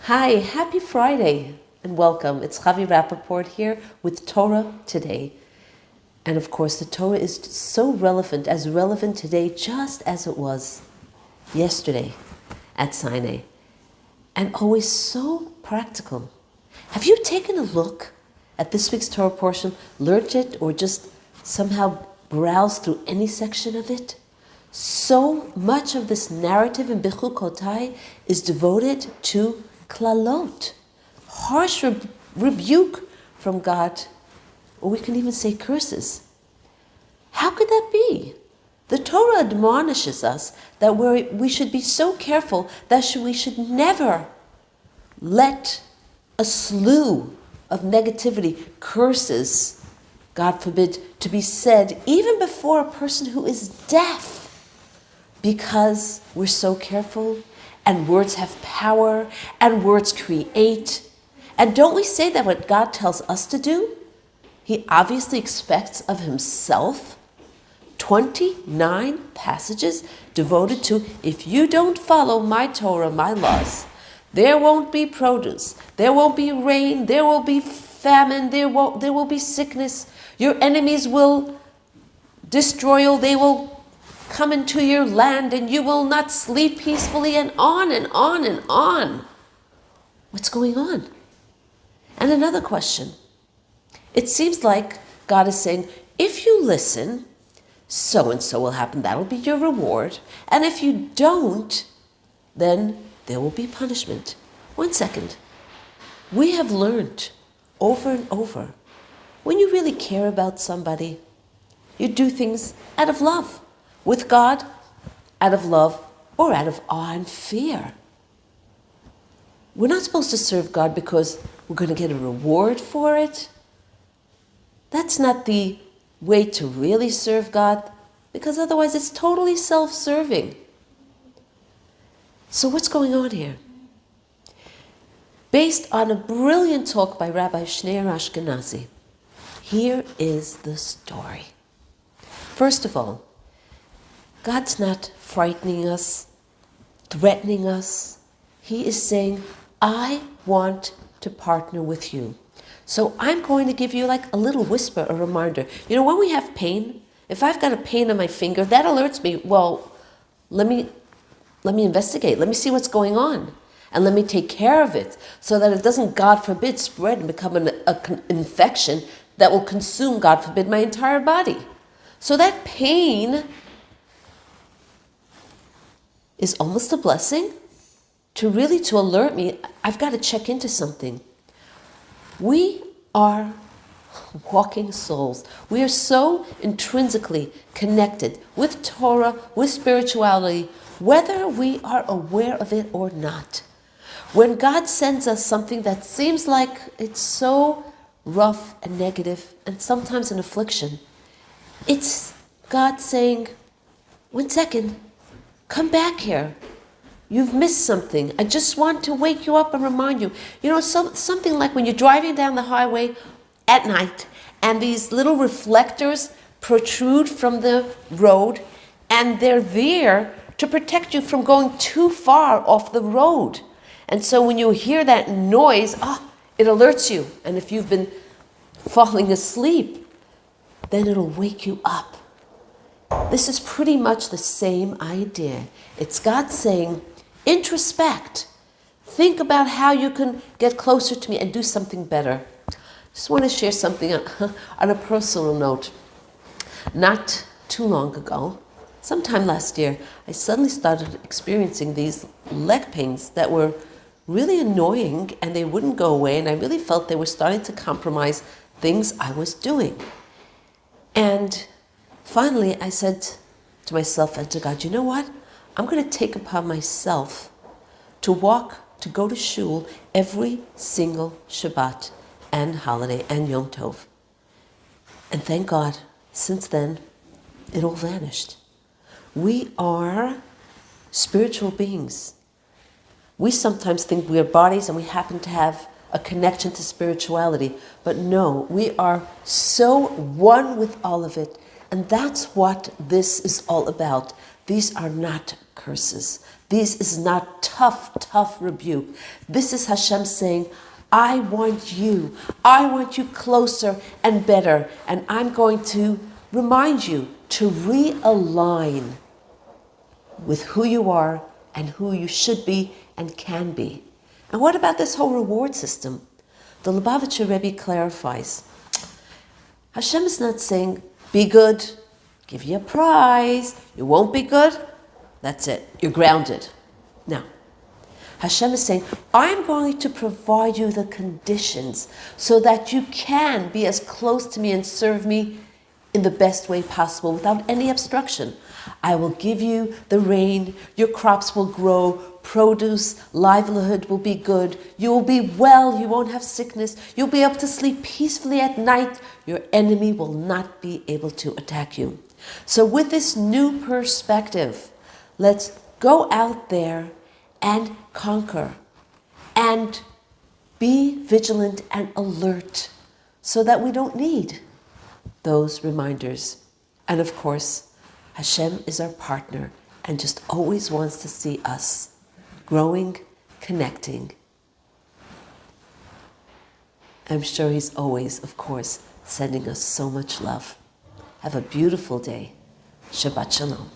Hi, happy Friday and welcome. It's Chavi Rappaport here with Torah Today. And of course, the Torah is so relevant, as relevant today just as it was yesterday at Sinai. And always so practical. Have you taken a look at this week's Torah portion, learned it, or just somehow browsed through any section of it? So much of this narrative in Bechukotai is devoted to klalot, harsh rebuke from God, or we can even say curses. How could that be? The Torah admonishes us that we should be so careful that we should never let a slew of negativity, curses, God forbid, to be said even before a person who is deaf, because we're so careful, and words have power, and words create. And don't we say that what God tells us to do, He obviously expects of Himself? 29 passages devoted to, if you don't follow my Torah, my laws, there won't be produce, there won't be rain, there will be famine, there will be sickness, your enemies will destroy you, they will come into your land and you will not sleep peacefully, and on and on and on. What's going on? And another question. It seems like God is saying, if you listen, so and so will happen, that'll be your reward. And if you don't, then there will be punishment. 1 second. We have learned over and over, when you really care about somebody, you do things out of love. With God, out of love, or out of awe and fear. We're not supposed to serve God because we're going to get a reward for it. That's not the way to really serve God, because otherwise it's totally self-serving. So what's going on here? Based on a brilliant talk by Rabbi Shneir Ashkenazi, here is the story. First of all, God's not frightening us, threatening us. He is saying, I want to partner with you. So I'm going to give you like a little whisper, a reminder. You know, when we have pain, if I've got a pain on my finger, that alerts me, well, let me investigate. Let me see what's going on. And let me take care of it so that it doesn't, God forbid, spread and become an infection that will consume, God forbid, my entire body. So that pain is almost a blessing to alert me, I've got to check into something. We are walking souls. We are so intrinsically connected with Torah, with spirituality, whether we are aware of it or not. When God sends us something that seems like it's so rough and negative and sometimes an affliction, it's God saying, 1 second, come back here. You've missed something. I just want to wake you up and remind you. You know, something like when you're driving down the highway at night and these little reflectors protrude from the road, and they're there to protect you from going too far off the road. And so when you hear that noise, it alerts you. And if you've been falling asleep, then it'll wake you up. This is pretty much the same idea. It's God saying, introspect. Think about how you can get closer to me and do something better. Just want to share something on a personal note. Not too long ago, sometime last year, I suddenly started experiencing these leg pains that were really annoying, and they wouldn't go away, and I really felt they were starting to compromise things I was doing. And finally, I said to myself and to God, you know what? I'm going to take upon myself to go to shul every single Shabbat and holiday and Yom Tov. And thank God, since then, it all vanished. We are spiritual beings. We sometimes think we are bodies and we happen to have a connection to spirituality. But no, we are so one with all of it. And that's what this is all about. These are not curses. This is not tough rebuke. This is Hashem saying, I want you closer and better, and I'm going to remind you to realign with who you are and who you should be and can be. And what about this whole reward system? The Lubavitcher Rebbe clarifies. Hashem is not saying, be good, give you a prize. You won't be good, that's it, you're grounded. No. Hashem is saying, I'm going to provide you the conditions so that you can be as close to me and serve me in the best way possible without any obstruction. I will give you the rain, your crops will grow, produce, livelihood will be good, you will be well, you won't have sickness, you'll be able to sleep peacefully at night, your enemy will not be able to attack you. So with this new perspective, let's go out there and conquer and be vigilant and alert so that we don't need those reminders. And of course, Hashem is our partner and just always wants to see us growing, connecting. I'm sure He's always, of course, sending us so much love. Have a beautiful day. Shabbat Shalom.